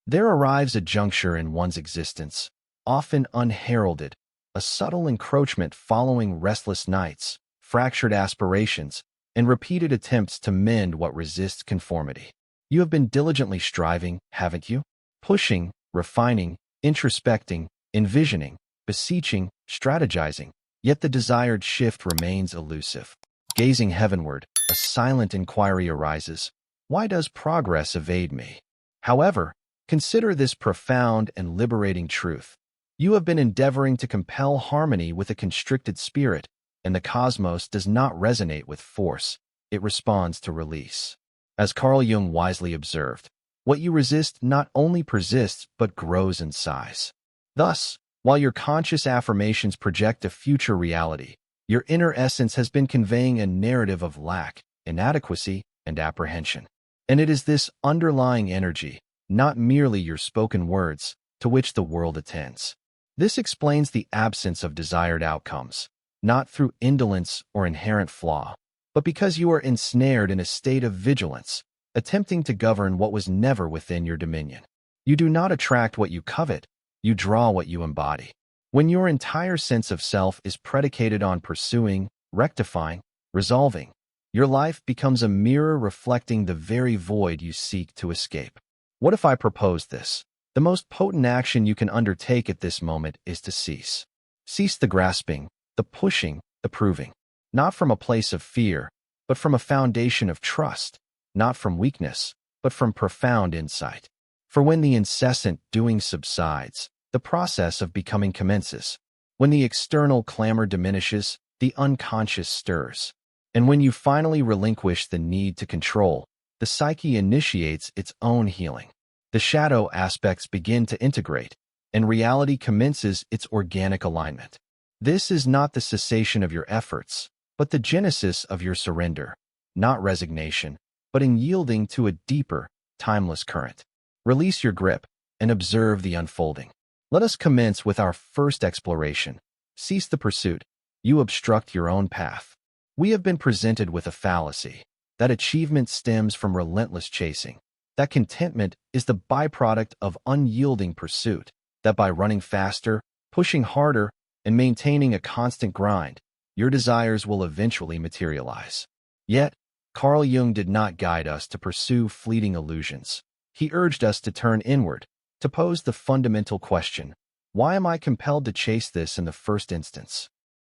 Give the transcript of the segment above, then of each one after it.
There arrives a juncture in one's existence, often unheralded, a subtle encroachment following restless nights, fractured aspirations, and repeated attempts to mend what resists conformity. You have been diligently striving, haven't you? Pushing, refining, introspecting, envisioning, beseeching, strategizing, yet the desired shift remains elusive. Gazing heavenward, a silent inquiry arises. Why does progress evade me? However, consider this profound and liberating truth. You have been endeavoring to compel harmony with a constricted spirit, and the cosmos does not resonate with force. It responds to release. As Carl Jung wisely observed, what you resist not only persists but grows in size. Thus, while your conscious affirmations project a future reality, your inner essence has been conveying a narrative of lack, inadequacy, and apprehension. And it is this underlying energy, not merely your spoken words, to which the world attends. This explains the absence of desired outcomes, not through indolence or inherent flaw, but because you are ensnared in a state of vigilance, attempting to govern what was never within your dominion. You do not attract what you covet, you draw what you embody. When your entire sense of self is predicated on pursuing, rectifying, resolving, your life becomes a mirror reflecting the very void you seek to escape. What if I propose this? The most potent action you can undertake at this moment is to cease. Cease the grasping, the pushing, the proving. Not from a place of fear, but from a foundation of trust. Not from weakness, but from profound insight. For when the incessant doing subsides, the process of becoming commences. When the external clamor diminishes, the unconscious stirs. And when you finally relinquish the need to control, the psyche initiates its own healing. The shadow aspects begin to integrate, and reality commences its organic alignment. This is not the cessation of your efforts, but the genesis of your surrender, not resignation, but in yielding to a deeper, timeless current. Release your grip and observe the unfolding. Let us commence with our first exploration. Cease the pursuit. You obstruct your own path. We have been presented with a fallacy, that achievement stems from relentless chasing, that contentment is the byproduct of unyielding pursuit, that by running faster, pushing harder, and maintaining a constant grind, your desires will eventually materialize. Yet, Carl Jung did not guide us to pursue fleeting illusions. He urged us to turn inward, to pose the fundamental question, why am I compelled to chase this in the first instance?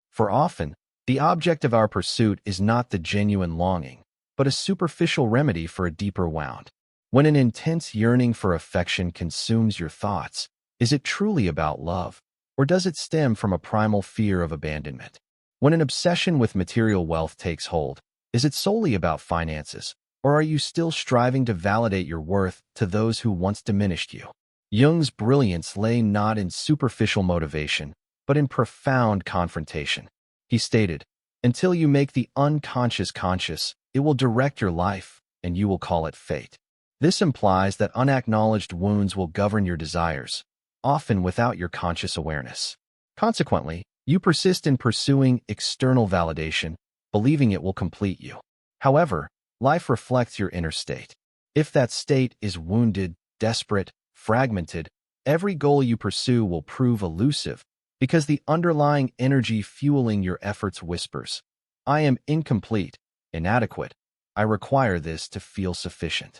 For often, the object of our pursuit is not the genuine longing, but a superficial remedy for a deeper wound. When an intense yearning for affection consumes your thoughts, is it truly about love, or does it stem from a primal fear of abandonment? When an obsession with material wealth takes hold, is it solely about finances, or are you still striving to validate your worth to those who once diminished you? Jung's brilliance lay not in superficial motivation, but in profound confrontation. He stated, "Until you make the unconscious conscious, it will direct your life, and you will call it fate." This implies that unacknowledged wounds will govern your desires, often without your conscious awareness. Consequently, you persist in pursuing external validation, believing it will complete you. However, life reflects your inner state. If that state is wounded, desperate, fragmented, every goal you pursue will prove elusive because the underlying energy fueling your efforts whispers, "I am incomplete, inadequate. I require this to feel sufficient."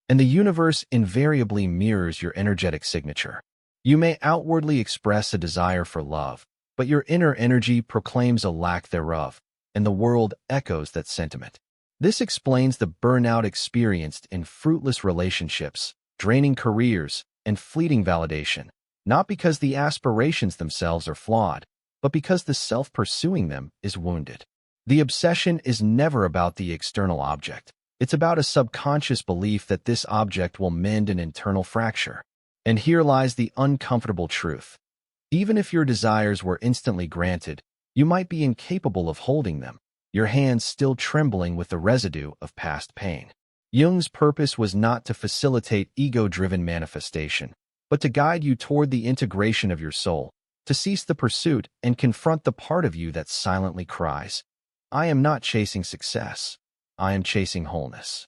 And the universe invariably mirrors your energetic signature. You may outwardly express a desire for love, but your inner energy proclaims a lack thereof, and the world echoes that sentiment. This explains the burnout experienced in fruitless relationships, draining careers, and fleeting validation, not because the aspirations themselves are flawed, but because the self pursuing them is wounded. The obsession is never about the external object. It's about a subconscious belief that this object will mend an internal fracture. And here lies the uncomfortable truth. Even if your desires were instantly granted, you might be incapable of holding them, your hands still trembling with the residue of past pain. Jung's purpose was not to facilitate ego-driven manifestation, but to guide you toward the integration of your soul, to cease the pursuit and confront the part of you that silently cries, "I am not chasing success. I am chasing wholeness."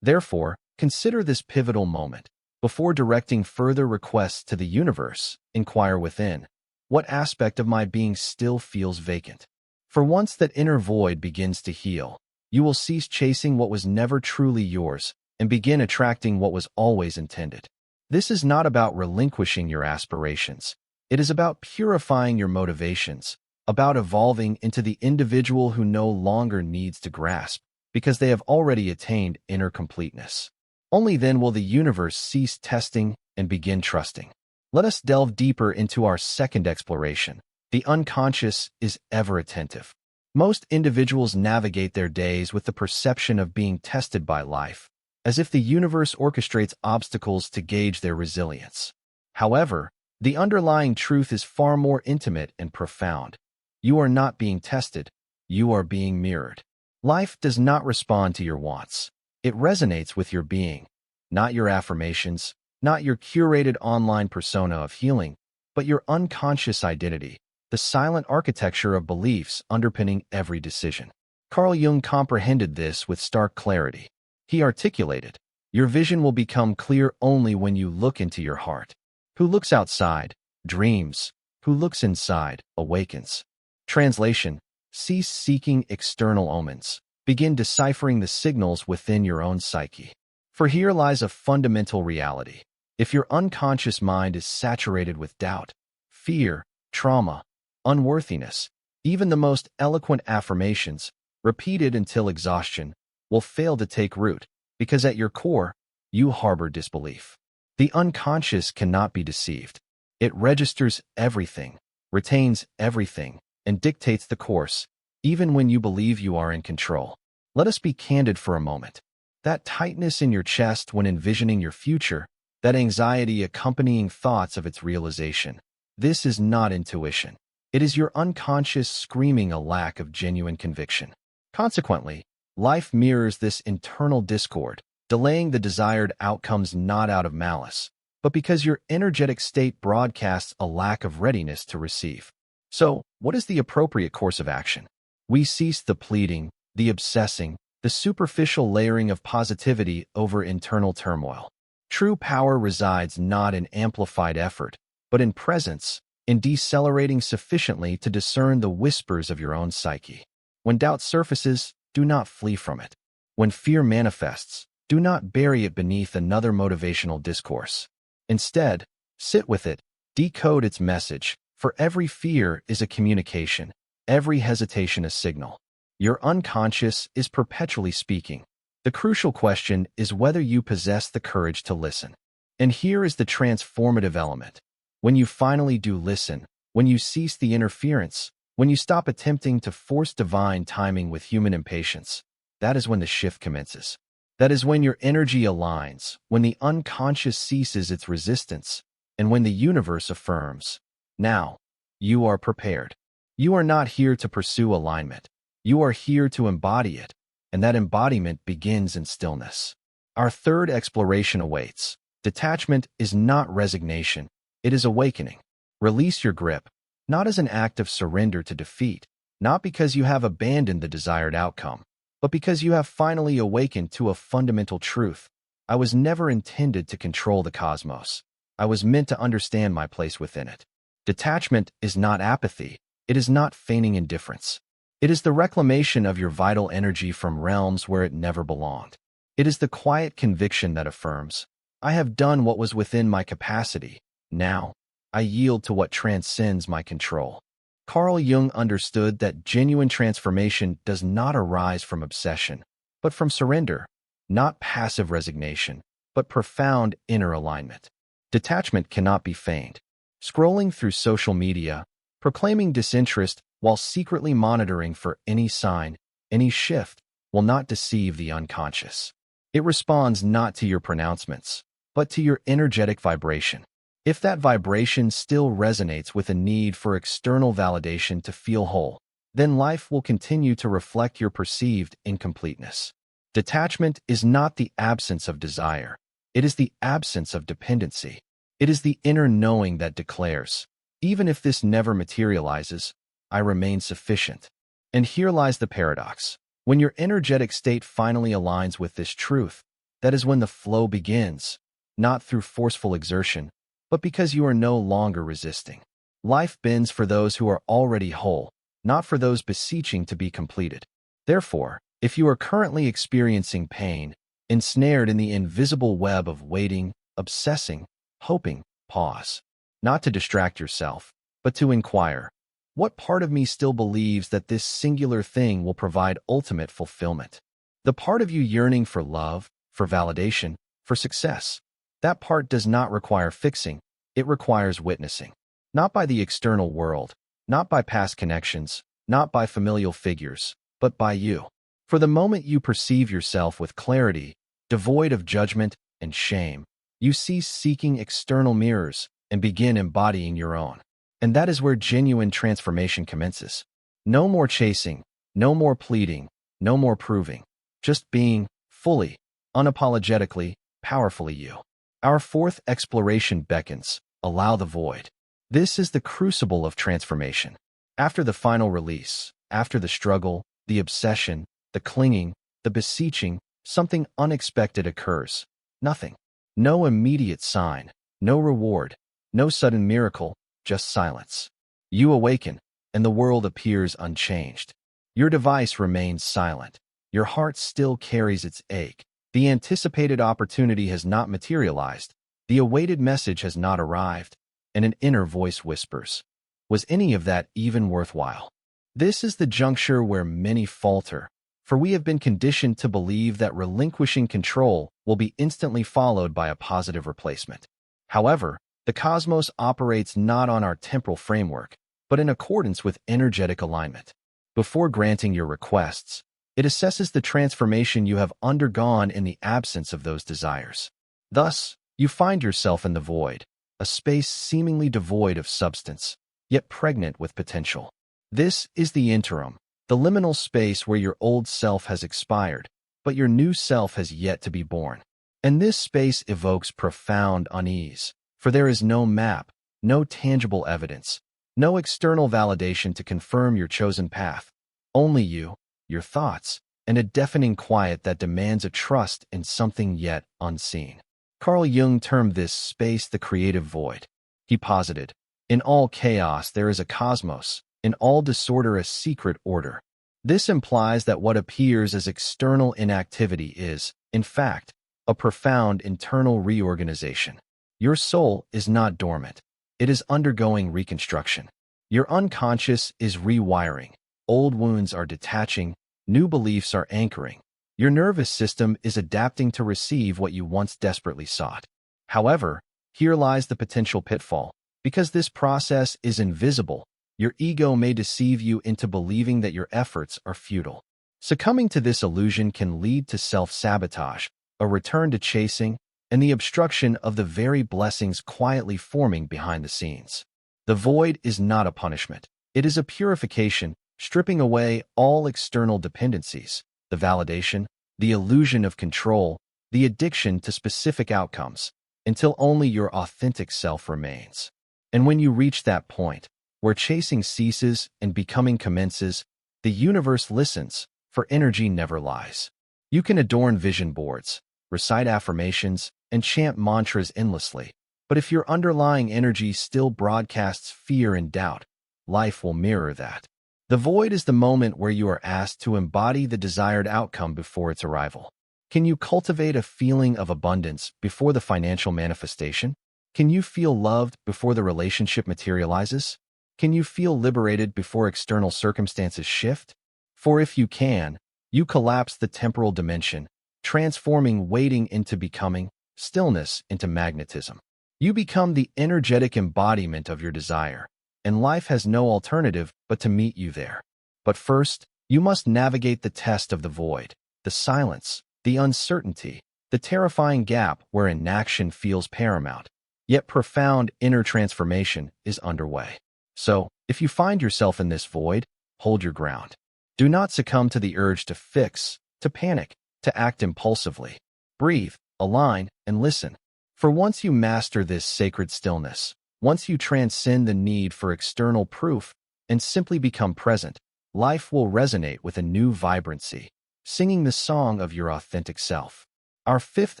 Therefore, consider this pivotal moment. Before directing further requests to the universe, inquire within. What aspect of my being still feels vacant? For once that inner void begins to heal, you will cease chasing what was never truly yours and begin attracting what was always intended. This is not about relinquishing your aspirations. It is about purifying your motivations, about evolving into the individual who no longer needs to grasp, because they have already attained inner completeness. Only then will the universe cease testing and begin trusting. Let us delve deeper into our second exploration. The unconscious is ever attentive. Most individuals navigate their days with the perception of being tested by life, as if the universe orchestrates obstacles to gauge their resilience. However, the underlying truth is far more intimate and profound. You are not being tested, you are being mirrored. Life does not respond to your wants. It resonates with your being, not your affirmations, not your curated online persona of healing, but your unconscious identity, the silent architecture of beliefs underpinning every decision. Carl Jung comprehended this with stark clarity. He articulated, "Your vision will become clear only when you look into your heart. Who looks outside, dreams. Who looks inside, awakens." Translation: cease seeking external omens. Begin deciphering the signals within your own psyche. For here lies a fundamental reality. If your unconscious mind is saturated with doubt, fear, trauma, unworthiness, even the most eloquent affirmations, repeated until exhaustion, will fail to take root, because at your core, you harbor disbelief. The unconscious cannot be deceived. It registers everything, retains everything, and dictates the course, even when you believe you are in control. Let us be candid for a moment. That tightness in your chest when envisioning your future, that anxiety accompanying thoughts of its realization, this is not intuition. It is your unconscious screaming a lack of genuine conviction. Consequently, life mirrors this internal discord, delaying the desired outcomes not out of malice, but because your energetic state broadcasts a lack of readiness to receive. So, what is the appropriate course of action? We cease the pleading, the obsessing, the superficial layering of positivity over internal turmoil. True power resides not in amplified effort, but in presence, in decelerating sufficiently to discern the whispers of your own psyche. When doubt surfaces, do not flee from it. When fear manifests, do not bury it beneath another motivational discourse. Instead, sit with it, decode its message, for every fear is a communication, every hesitation a signal. Your unconscious is perpetually speaking. The crucial question is whether you possess the courage to listen. And here is the transformative element. When you finally do listen, when you cease the interference, when you stop attempting to force divine timing with human impatience, that is when the shift commences. That is when your energy aligns, when the unconscious ceases its resistance, and when the universe affirms, "Now, you are prepared." You are not here to pursue alignment. You are here to embody it, and that embodiment begins in stillness. Our third exploration awaits. Detachment is not resignation, it is awakening. Release your grip, not as an act of surrender to defeat, not because you have abandoned the desired outcome, but because you have finally awakened to a fundamental truth. I was never intended to control the cosmos. I was meant to understand my place within it. Detachment is not apathy. It is not feigning indifference. It is the reclamation of your vital energy from realms where it never belonged. It is the quiet conviction that affirms, "I have done what was within my capacity. Now, I yield to what transcends my control." Carl Jung understood that genuine transformation does not arise from obsession, but from surrender, not passive resignation, but profound inner alignment. Detachment cannot be feigned. Scrolling through social media, proclaiming disinterest while secretly monitoring for any sign, any shift, will not deceive the unconscious. It responds not to your pronouncements, but to your energetic vibration. If that vibration still resonates with a need for external validation to feel whole, then life will continue to reflect your perceived incompleteness. Detachment is not the absence of desire. It is the absence of dependency. It is the inner knowing that declares, even if this never materializes, I remain sufficient. And here lies the paradox. When your energetic state finally aligns with this truth, that is when the flow begins. not through forceful exertion, but because you are no longer resisting. Life bends for those who are already whole, not for those beseeching to be completed. Therefore, if you are currently experiencing pain, ensnared in the invisible web of waiting, obsessing, hoping, pause. Not to distract yourself, but to inquire, what part of me still believes that this singular thing will provide ultimate fulfillment? The part of you yearning for love, for validation, for success. That part does not require fixing, it requires witnessing. Not by the external world, not by past connections, not by familial figures, but by you. For the moment you perceive yourself with clarity, devoid of judgment and shame, you cease seeking external mirrors and begin embodying your own. And that is where genuine transformation commences. No more chasing, no more pleading, no more proving. Just being, fully, unapologetically, powerfully you. Our fourth exploration beckons, allow the void. This is the crucible of transformation. After the final release, after the struggle, the obsession, the clinging, the beseeching, something unexpected occurs. Nothing. No immediate sign, no reward, no sudden miracle, just silence. You awaken, and the world appears unchanged. Your device remains silent. Your heart still carries its ache. The anticipated opportunity has not materialized. The awaited message has not arrived. And an inner voice whispers, was any of that even worthwhile? This is the juncture where many falter, for we have been conditioned to believe that relinquishing control will be instantly followed by a positive replacement. However, the cosmos operates not on our temporal framework, but in accordance with energetic alignment. Before granting your requests, it assesses the transformation you have undergone in the absence of those desires. Thus, you find yourself in the void, a space seemingly devoid of substance, yet pregnant with potential. This is the interim, the liminal space where your old self has expired, but your new self has yet to be born. And this space evokes profound unease, for there is no map, no tangible evidence, no external validation to confirm your chosen path. Only you, your thoughts, and a deafening quiet that demands a trust in something yet unseen. Carl Jung termed this space the creative void. He posited, in all chaos there is a cosmos, in all disorder a secret order. This implies that what appears as external inactivity is, in fact, a profound internal reorganization. Your soul is not dormant. It is undergoing reconstruction. Your unconscious is rewiring. Old wounds are detaching. New beliefs are anchoring. Your nervous system is adapting to receive what you once desperately sought. However, here lies the potential pitfall. Because this process is invisible, your ego may deceive you into believing that your efforts are futile. Succumbing to this illusion can lead to self-sabotage, a return to chasing, and the obstruction of the very blessings quietly forming behind the scenes. The void is not a punishment. It is a purification, stripping away all external dependencies, the validation, the illusion of control, the addiction to specific outcomes, until only your authentic self remains. And when you reach that point, where chasing ceases and becoming commences, the universe listens, for energy never lies. You can adorn vision boards, recite affirmations, and chant mantras endlessly, but if your underlying energy still broadcasts fear and doubt, life will mirror that. The void is the moment where you are asked to embody the desired outcome before its arrival. Can you cultivate a feeling of abundance before the financial manifestation? Can you feel loved before the relationship materializes? Can you feel liberated before external circumstances shift? For if you can, you collapse the temporal dimension, transforming waiting into becoming, stillness into magnetism. You become the energetic embodiment of your desire, and life has no alternative but to meet you there. But first, you must navigate the test of the void, the silence, the uncertainty, the terrifying gap where inaction feels paramount, yet profound inner transformation is underway. So, if you find yourself in this void, hold your ground. Do not succumb to the urge to fix, to panic, to act impulsively. Breathe, align, and listen. For once you master this sacred stillness, once you transcend the need for external proof and simply become present, life will resonate with a new vibrancy, singing the song of your authentic self. Our fifth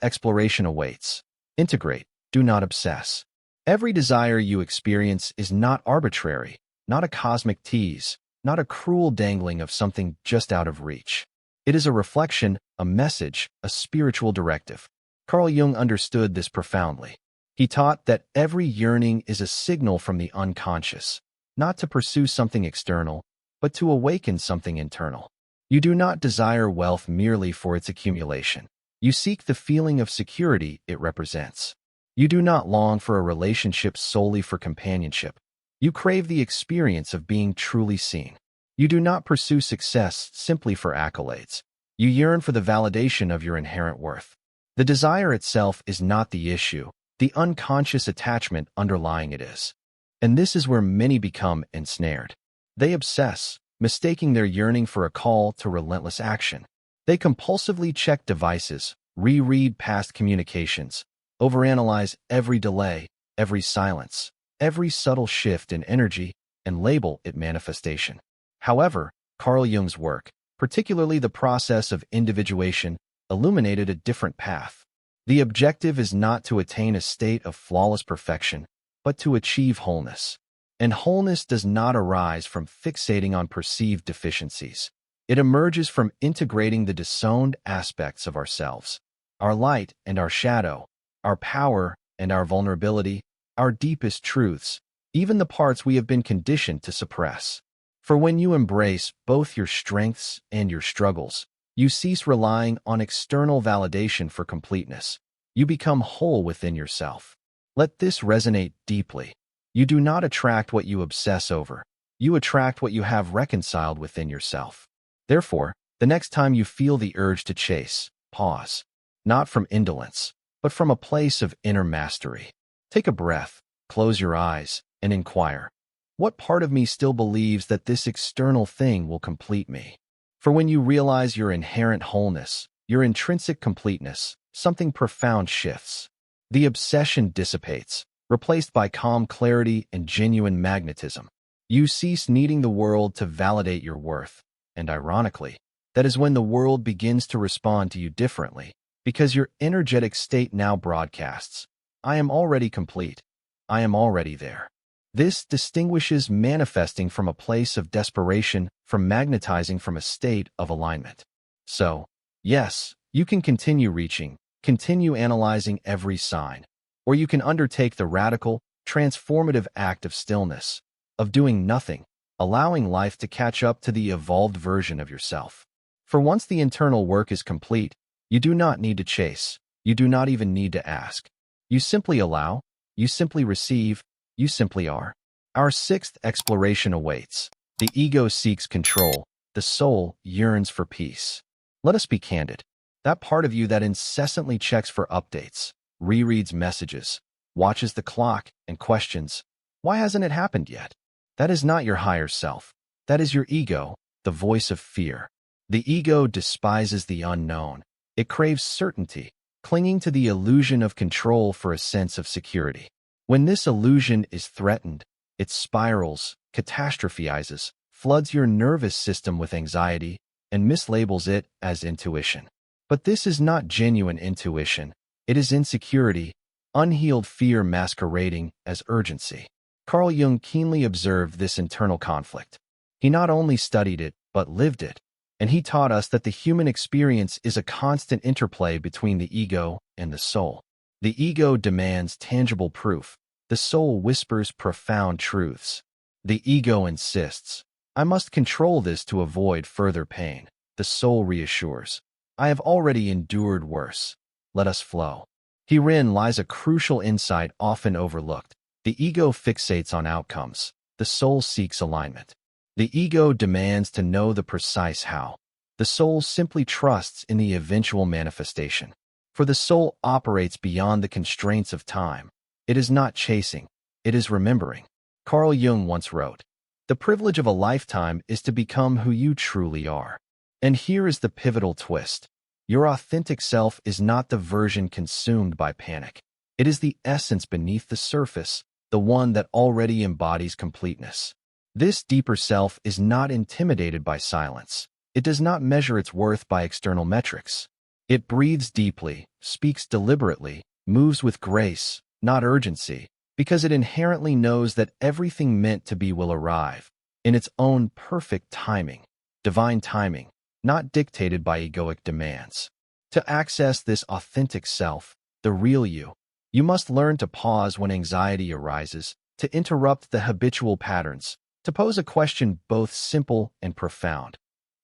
exploration awaits, Integrate, do not obsess. Every desire you experience is not arbitrary, not a cosmic tease, not a cruel dangling of something just out of reach. It is a reflection, a message, a spiritual directive. Carl Jung understood this profoundly. He taught that every yearning is a signal from the unconscious, not to pursue something external, but to awaken something internal. You do not desire wealth merely for its accumulation. You seek the feeling of security it represents. You do not long for a relationship solely for companionship. You crave the experience of being truly seen. You do not pursue success simply for accolades. You yearn for the validation of your inherent worth. The desire itself is not the issue. The unconscious attachment underlying it is. And this is where many become ensnared. They obsess, mistaking their yearning for a call to relentless action. They compulsively check devices, reread past communications, overanalyze every delay, every silence, every subtle shift in energy, and label it manifestation. However, Carl Jung's work, particularly the process of individuation, illuminated a different path. The objective is not to attain a state of flawless perfection, but to achieve wholeness. And wholeness does not arise from fixating on perceived deficiencies. It emerges from integrating the disowned aspects of ourselves, our light and our shadow, our power and our vulnerability, our deepest truths, even the parts we have been conditioned to suppress. For when you embrace both your strengths and your struggles, you cease relying on external validation for completeness. You become whole within yourself. Let this resonate deeply. You do not attract what you obsess over. You attract what you have reconciled within yourself. Therefore, the next time you feel the urge to chase, pause. Not from indolence, but from a place of inner mastery. Take a breath, close your eyes, and inquire. What part of me still believes that this external thing will complete me? For when you realize your inherent wholeness, your intrinsic completeness, something profound shifts. The obsession dissipates, replaced by calm clarity and genuine magnetism. You cease needing the world to validate your worth. And ironically, that is when the world begins to respond to you differently, because your energetic state now broadcasts, I am already complete. I am already there. This distinguishes manifesting from a place of desperation from magnetizing from a state of alignment. So, yes, you can continue reaching, continue analyzing every sign, or you can undertake the radical, transformative act of stillness, of doing nothing, allowing life to catch up to the evolved version of yourself. For once the internal work is complete, you do not need to chase, you do not even need to ask. You simply allow, you simply receive, you simply are. Our sixth exploration awaits. The ego seeks control, the soul yearns for peace. Let us be candid. That part of you that incessantly checks for updates, rereads messages, watches the clock, and questions, why hasn't it happened yet? That is not your higher self. That is your ego, the voice of fear. The ego despises the unknown. It craves certainty, clinging to the illusion of control for a sense of security. When this illusion is threatened, it spirals, catastrophizes, floods your nervous system with anxiety, and mislabels it as intuition. But this is not genuine intuition. It is insecurity, unhealed fear masquerading as urgency. Carl Jung keenly observed this internal conflict. He not only studied it, but lived it. And he taught us that the human experience is a constant interplay between the ego and the soul. The ego demands tangible proof. The soul whispers profound truths. The ego insists, I must control this to avoid further pain. The soul reassures, I have already endured worse. Let us flow. Herein lies a crucial insight often overlooked. The ego fixates on outcomes. The soul seeks alignment. The ego demands to know the precise how. The soul simply trusts in the eventual manifestation. For the soul operates beyond the constraints of time. It is not chasing. It is remembering. Carl Jung once wrote, the privilege of a lifetime is to become who you truly are. And here is the pivotal twist. Your authentic self is not the version consumed by panic. It is the essence beneath the surface, the one that already embodies completeness. This deeper self is not intimidated by silence. It does not measure its worth by external metrics. It breathes deeply, speaks deliberately, moves with grace, not urgency, because it inherently knows that everything meant to be will arrive in its own perfect timing, divine timing, not dictated by egoic demands. To access this authentic self, the real you must learn to pause when anxiety arises, to interrupt the habitual patterns, to pose a question both simple and profound.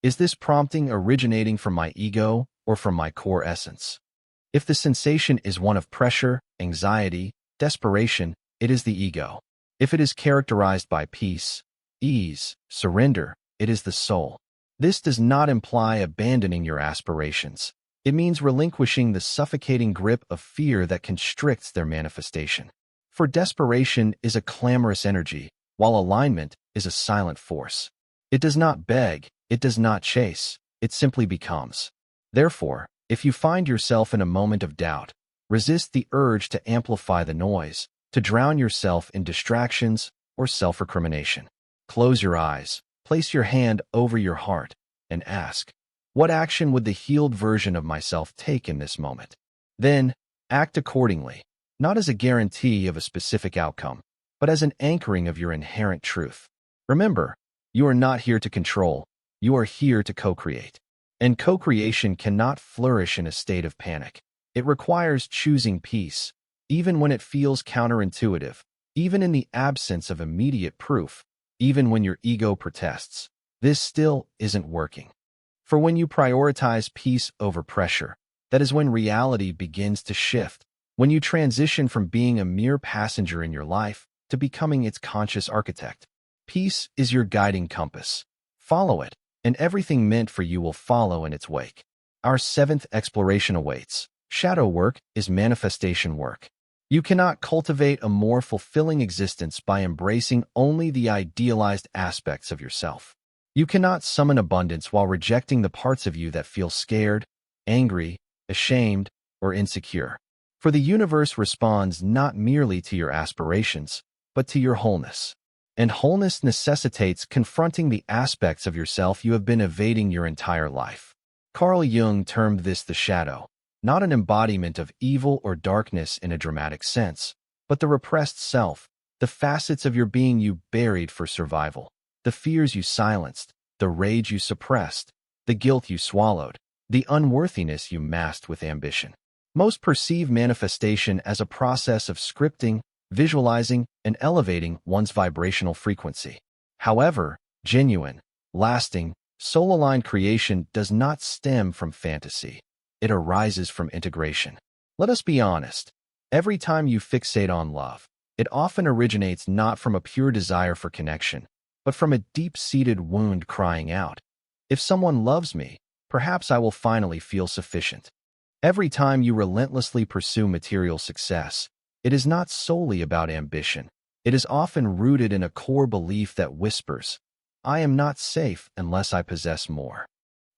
Is this prompting originating from my ego or from my core essence? If the sensation is one of pressure, anxiety, desperation, it is the ego. If it is characterized by peace, ease, surrender, it is the soul. This does not imply abandoning your aspirations. It means relinquishing the suffocating grip of fear that constricts their manifestation. For desperation is a clamorous energy, while alignment is a silent force. It does not beg, it does not chase, it simply becomes. Therefore, if you find yourself in a moment of doubt, resist the urge to amplify the noise, to drown yourself in distractions or self-recrimination. Close your eyes, place your hand over your heart, and ask, what action would the healed version of myself take in this moment? Then, act accordingly, not as a guarantee of a specific outcome, but as an anchoring of your inherent truth. Remember, you are not here to control, you are here to co-create. And co-creation cannot flourish in a state of panic. It requires choosing peace, even when it feels counterintuitive, even in the absence of immediate proof, even when your ego protests. This still isn't working. For when you prioritize peace over pressure, that is when reality begins to shift, when you transition from being a mere passenger in your life to becoming its conscious architect. Peace is your guiding compass. Follow it, and everything meant for you will follow in its wake. Our seventh exploration awaits. Shadow work is manifestation work. You cannot cultivate a more fulfilling existence by embracing only the idealized aspects of yourself. You cannot summon abundance while rejecting the parts of you that feel scared, angry, ashamed, or insecure. For the universe responds not merely to your aspirations, but to your wholeness. And wholeness necessitates confronting the aspects of yourself you have been evading your entire life. Carl Jung termed this the shadow, not an embodiment of evil or darkness in a dramatic sense, but the repressed self, the facets of your being you buried for survival. The fears you silenced, the rage you suppressed, the guilt you swallowed, the unworthiness you masked with ambition. Most perceive manifestation as a process of scripting, visualizing, and elevating one's vibrational frequency. However, genuine, lasting, soul-aligned creation does not stem from fantasy. It arises from integration. Let us be honest. Every time you fixate on love, it often originates not from a pure desire for connection, but from a deep-seated wound crying out, if someone loves me, perhaps I will finally feel sufficient. Every time you relentlessly pursue material success, it is not solely about ambition. It is often rooted in a core belief that whispers, I am not safe unless I possess more.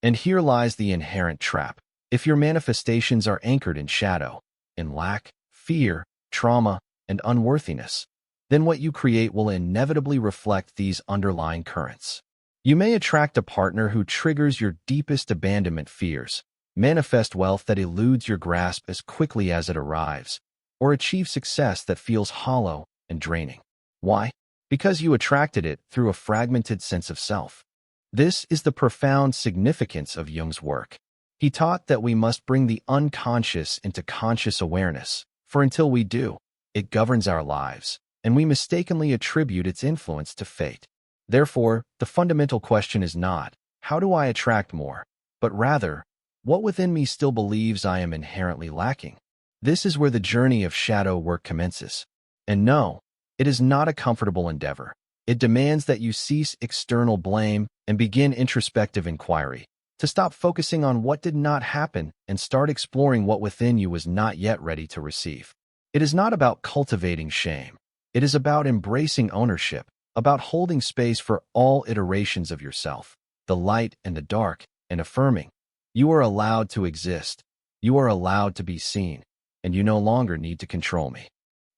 And here lies the inherent trap. If your manifestations are anchored in shadow, in lack, fear, trauma, and unworthiness, then what you create will inevitably reflect these underlying currents. You may attract a partner who triggers your deepest abandonment fears, manifest wealth that eludes your grasp as quickly as it arrives, or achieve success that feels hollow and draining. Why? Because you attracted it through a fragmented sense of self. This is the profound significance of Jung's work. He taught that we must bring the unconscious into conscious awareness, for until we do, it governs our lives, and we mistakenly attribute its influence to fate. Therefore, the fundamental question is not, how do I attract more, but rather, what within me still believes I am inherently lacking? This is where the journey of shadow work commences. And no, it is not a comfortable endeavor. It demands that you cease external blame and begin introspective inquiry, to stop focusing on what did not happen and start exploring what within you was not yet ready to receive. It is not about cultivating shame. It is about embracing ownership, about holding space for all iterations of yourself, the light and the dark, and affirming, you are allowed to exist, you are allowed to be seen, and you no longer need to control me.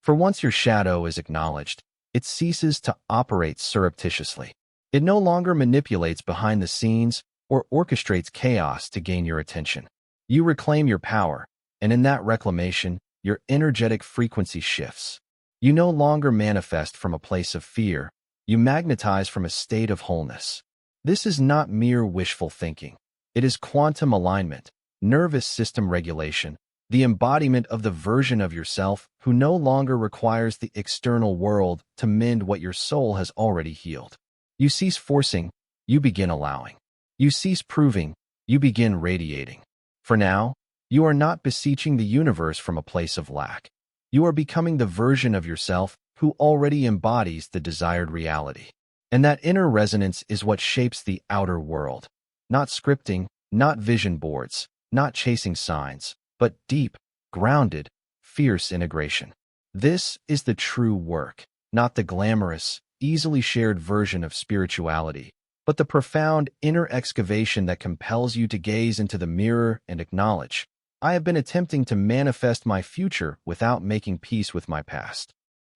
For once your shadow is acknowledged, it ceases to operate surreptitiously. It no longer manipulates behind the scenes or orchestrates chaos to gain your attention. You reclaim your power, and in that reclamation, your energetic frequency shifts. You no longer manifest from a place of fear. You magnetize from a state of wholeness. This is not mere wishful thinking. It is quantum alignment, nervous system regulation, the embodiment of the version of yourself who no longer requires the external world to mend what your soul has already healed. You cease forcing, you begin allowing. You cease proving, you begin radiating. For now, you are not beseeching the universe from a place of lack. You are becoming the version of yourself who already embodies the desired reality. And that inner resonance is what shapes the outer world. Not scripting, not vision boards, not chasing signs, but deep, grounded, fierce integration. This is the true work, not the glamorous, easily shared version of spirituality, but the profound inner excavation that compels you to gaze into the mirror and acknowledge, I have been attempting to manifest my future without making peace with my past.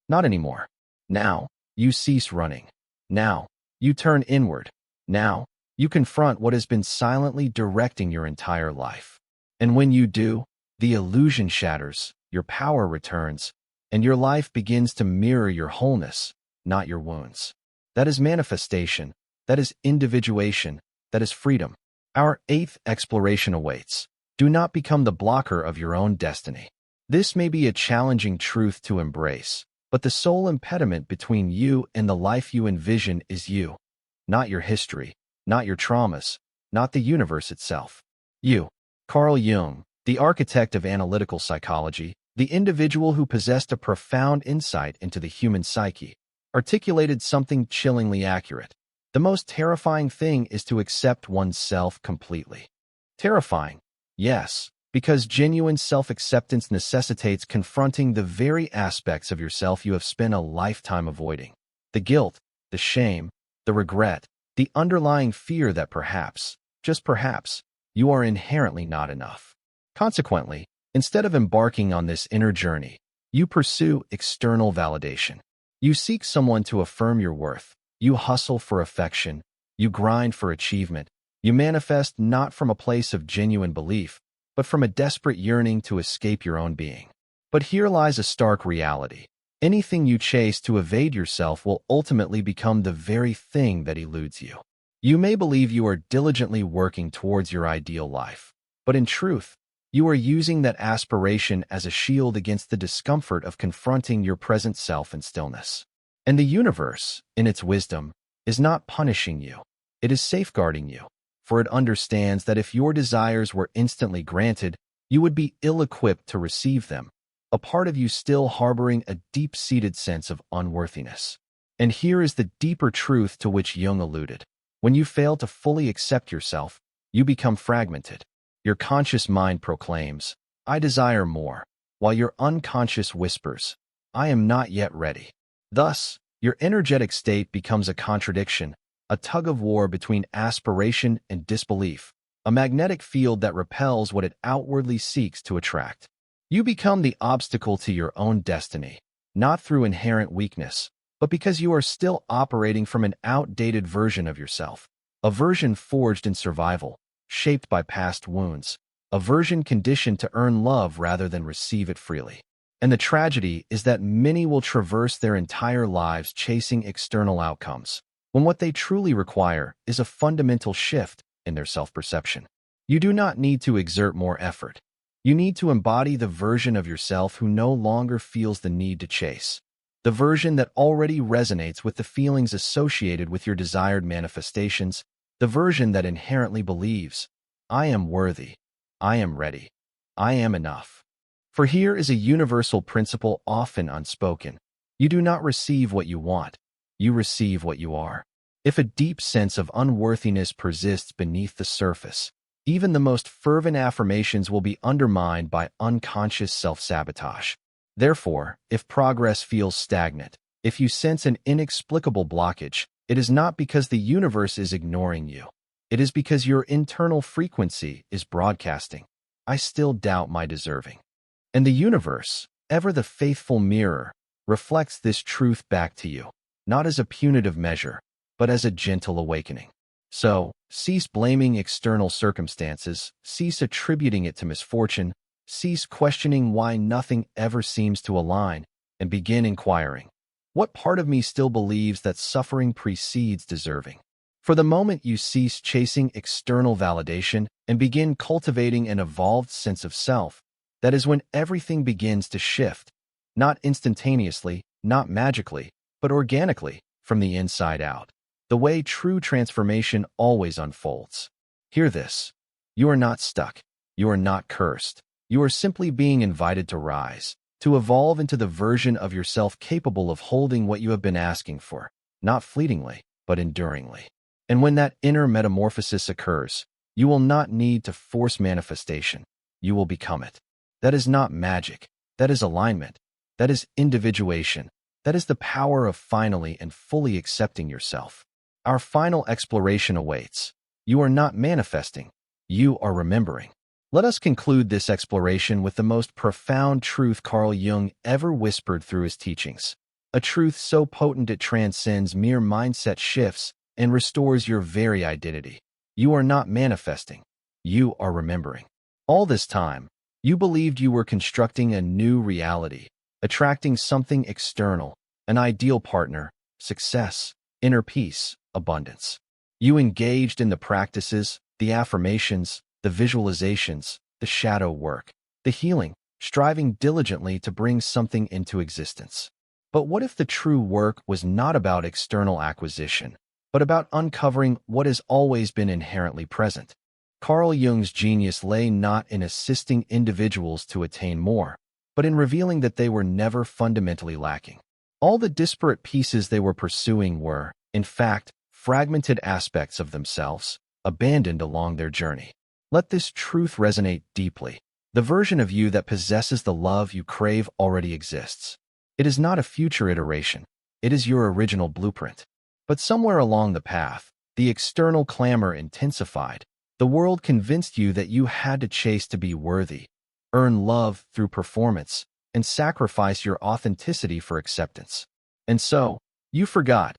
Not anymore. Now, you cease running. Now, you turn inward. Now, you confront what has been silently directing your entire life. And when you do, the illusion shatters, your power returns, and your life begins to mirror your wholeness, not your wounds. That is manifestation. That is individuation. That is freedom. Our 8th exploration awaits. Do not become the blocker of your own destiny. This may be a challenging truth to embrace, but the sole impediment between you and the life you envision is you. Not your history, not your traumas, not the universe itself. You. Carl Jung, the architect of analytical psychology, the individual who possessed a profound insight into the human psyche, articulated something chillingly accurate. The most terrifying thing is to accept oneself completely. Terrifying, yes, because genuine self-acceptance necessitates confronting the very aspects of yourself you have spent a lifetime avoiding. The guilt, the shame, the regret, the underlying fear that perhaps, just perhaps, you are inherently not enough. Consequently, instead of embarking on this inner journey, you pursue external validation. You seek someone to affirm your worth. You hustle for affection. You grind for achievement. You manifest not from a place of genuine belief, but from a desperate yearning to escape your own being. But here lies a stark reality. Anything you chase to evade yourself will ultimately become the very thing that eludes you. You may believe you are diligently working towards your ideal life, but in truth, you are using that aspiration as a shield against the discomfort of confronting your present self in stillness. And the universe, in its wisdom, is not punishing you. It is safeguarding you, for it understands that if your desires were instantly granted, you would be ill-equipped to receive them, a part of you still harboring a deep-seated sense of unworthiness. And here is the deeper truth to which Jung alluded. When you fail to fully accept yourself, you become fragmented. Your conscious mind proclaims, I desire more, while your unconscious whispers, I am not yet ready. Thus, your energetic state becomes a contradiction, a tug-of-war between aspiration and disbelief, a magnetic field that repels what it outwardly seeks to attract. You become the obstacle to your own destiny, not through inherent weakness, but because you are still operating from an outdated version of yourself, a version forged in survival, shaped by past wounds, a version conditioned to earn love rather than receive it freely. And the tragedy is that many will traverse their entire lives chasing external outcomes, when what they truly require is a fundamental shift in their self-perception. You do not need to exert more effort. You need to embody the version of yourself who no longer feels the need to chase, the version that already resonates with the feelings associated with your desired manifestations, the version that inherently believes, I am worthy, I am ready, I am enough. For here is a universal principle often unspoken. You do not receive what you want, you receive what you are. If a deep sense of unworthiness persists beneath the surface, even the most fervent affirmations will be undermined by unconscious self-sabotage. Therefore, if progress feels stagnant, if you sense an inexplicable blockage, it is not because the universe is ignoring you. It is because your internal frequency is broadcasting, I still doubt my deserving. And the universe, ever the faithful mirror, reflects this truth back to you, not as a punitive measure, but as a gentle awakening. So, cease blaming external circumstances, cease attributing it to misfortune, Cease questioning why nothing ever seems to align and begin inquiring, what part of me still believes that suffering precedes deserving? For the moment you cease chasing external validation and begin cultivating an evolved sense of self, that is when everything begins to shift, not instantaneously, not magically, but organically, from the inside out. The way true transformation always unfolds. Hear this. You are not stuck. You are not cursed. You are simply being invited to rise, to evolve into the version of yourself capable of holding what you have been asking for, not fleetingly, but enduringly. And when that inner metamorphosis occurs, you will not need to force manifestation. You will become it. That is not magic. That is alignment. That is individuation. That is the power of finally and fully accepting yourself. Our final exploration awaits. You are not manifesting. You are remembering. Let us conclude this exploration with the most profound truth Carl Jung ever whispered through his teachings. A truth so potent it transcends mere mindset shifts and restores your very identity. You are not manifesting. You are remembering. All this time, you believed you were constructing a new reality, attracting something external, an ideal partner, success, inner peace, abundance. You engaged in the practices, the affirmations, the visualizations, the shadow work, the healing, striving diligently to bring something into existence. But what if the true work was not about external acquisition, but about uncovering what has always been inherently present? Carl Jung's genius lay not in assisting individuals to attain more, but in revealing that they were never fundamentally lacking. All the disparate pieces they were pursuing were, in fact, fragmented aspects of themselves, abandoned along their journey. Let this truth resonate deeply. The version of you that possesses the love you crave already exists. It is not a future iteration. It is your original blueprint. But somewhere along the path, the external clamor intensified. The world convinced you that you had to chase to be worthy, earn love through performance, and sacrifice your authenticity for acceptance. And so, you forgot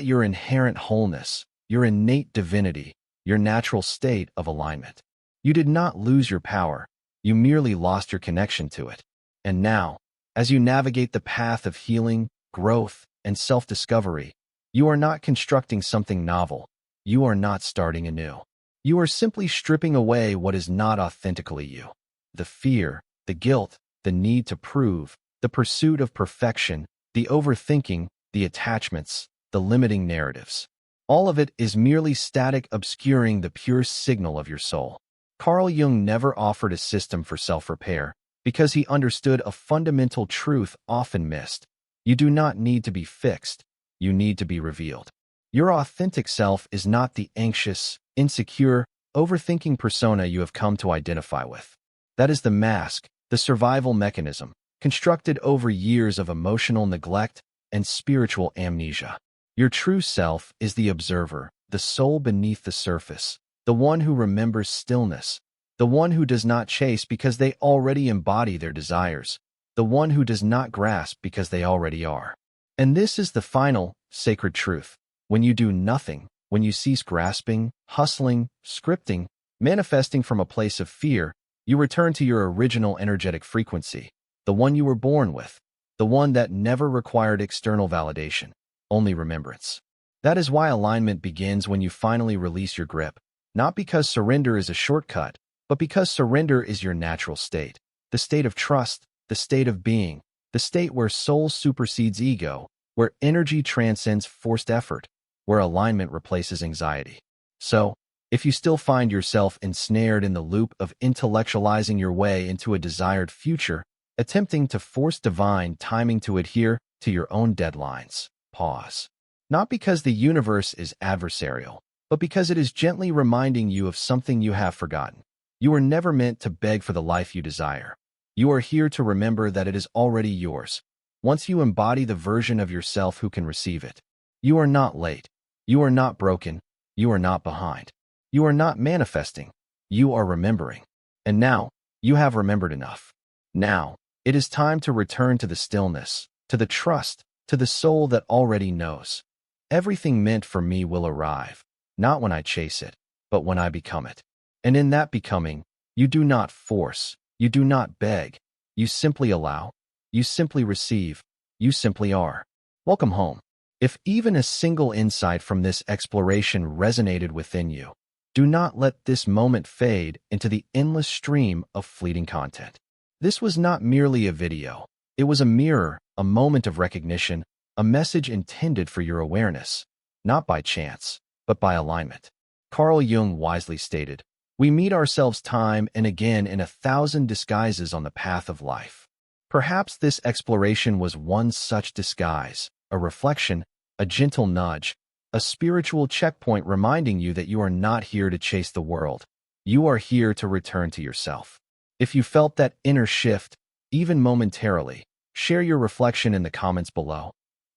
your inherent wholeness, your innate divinity, your natural state of alignment. You did not lose your power, you merely lost your connection to it. And now, as you navigate the path of healing, growth, and self-discovery, you are not constructing something novel. You are not starting anew. You are simply stripping away what is not authentically you. The fear, the guilt, the need to prove, the pursuit of perfection, the overthinking, the attachments, the limiting narratives. All of it is merely static obscuring the pure signal of your soul. Carl Jung never offered a system for self-repair because he understood a fundamental truth often missed. You do not need to be fixed. You need to be revealed. Your authentic self is not the anxious, insecure, overthinking persona you have come to identify with. That is the mask, the survival mechanism, constructed over years of emotional neglect and spiritual amnesia. Your true self is the observer, the soul beneath the surface, the one who remembers stillness, the one who does not chase because they already embody their desires, the one who does not grasp because they already are. And this is the final, sacred truth. When you do nothing, when you cease grasping, hustling, scripting, manifesting from a place of fear, you return to your original energetic frequency, the one you were born with, the one that never required external validation, only remembrance. That is why alignment begins when you finally release your grip, not because surrender is a shortcut, but because surrender is your natural state, the state of trust, the state of being, the state where soul supersedes ego, where energy transcends forced effort, where alignment replaces anxiety. So, if you still find yourself ensnared in the loop of intellectualizing your way into a desired future, attempting to force divine timing to adhere to your own deadlines, pause. Not because the universe is adversarial, but because it is gently reminding you of something you have forgotten. You were never meant to beg for the life you desire. You are here to remember that it is already yours, once you embody the version of yourself who can receive it. You are not late. You are not broken. You are not behind. You are not manifesting. You are remembering. And now, you have remembered enough. Now, it is time to return to the stillness, to the trust, to the soul that already knows. Everything meant for me will arrive, not when I chase it, but when I become it. And in that becoming, you do not force, You do not beg. You simply allow. You simply receive. You simply are. Welcome home. If even a single insight from this exploration resonated within you, do not let this moment fade into the endless stream of fleeting content. This was not merely a video. It was a mirror, a moment of recognition, a message intended for your awareness, not by chance, but by alignment. Carl Jung wisely stated, "We meet ourselves time and again in 1,000 disguises on the path of life." Perhaps this exploration was one such disguise, a reflection, a gentle nudge, a spiritual checkpoint reminding you that you are not here to chase the world. You are here to return to yourself. If you felt that inner shift, even momentarily, share your reflection in the comments below.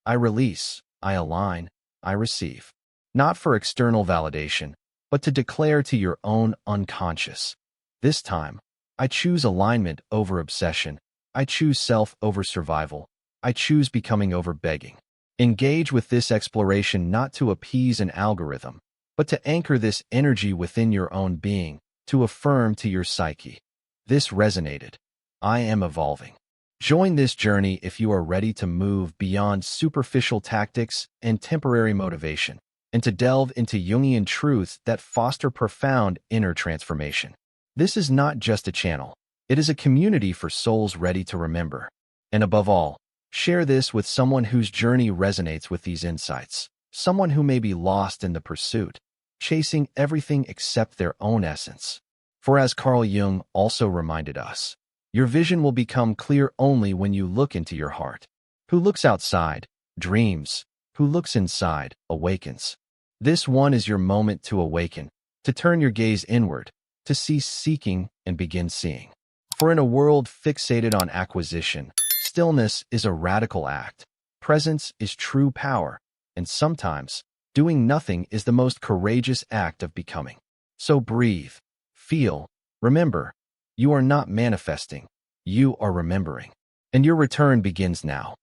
I release, I align, I receive. Not for external validation, but to declare to your own unconscious. This time, I choose alignment over obsession. I choose self over survival. I choose becoming over begging. Engage with this exploration not to appease an algorithm, but to anchor this energy within your own being, to affirm to your psyche. This resonated. I am evolving. Join this journey if you are ready to move beyond superficial tactics and temporary motivation, and to delve into Jungian truths that foster profound inner transformation. This is not just a channel. It is a community for souls ready to remember. And above all, share this with someone whose journey resonates with these insights, someone who may be lost in the pursuit, chasing everything except their own essence. For as Carl Jung also reminded us, your vision will become clear only when you look into your heart. Who looks outside, dreams. Who looks inside, awakens. This one is your moment to awaken, to turn your gaze inward, to cease seeking and begin seeing. For in a world fixated on acquisition, stillness is a radical act. Presence is true power, and sometimes, doing nothing is the most courageous act of becoming. So breathe, feel, remember, you are not manifesting, you are remembering. And your return begins now.